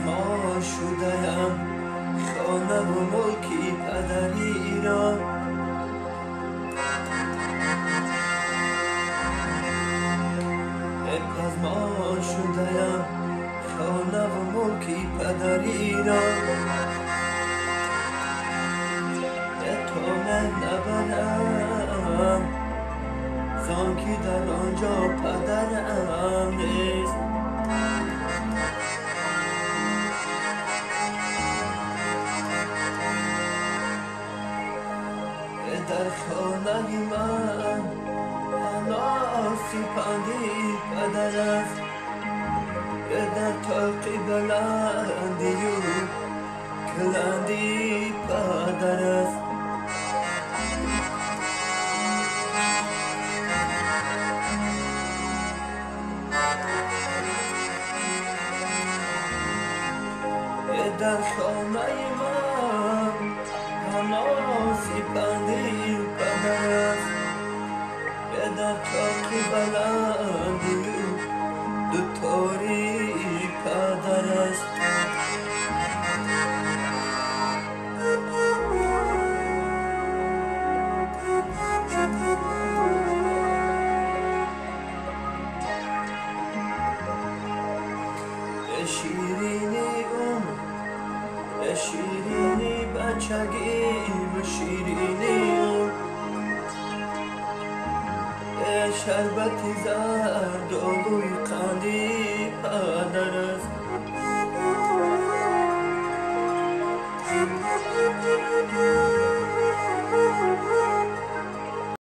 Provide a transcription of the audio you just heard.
ما شده‌ام خانه و ملکی پدری را. از ما شده‌ام خانه و ملکی پدری را. تو من نبرم زانکه در آنجا پدرم نیست. در خانه من سپندی پدر است، در تاقی بلندی و کلندی پدر است. در خانه من سپندی پدر است، در تاقی بلندی و دوتاری پدر است. شیرینی بچگی و شیرینی شربتی زرد آلوی قندی پدر است.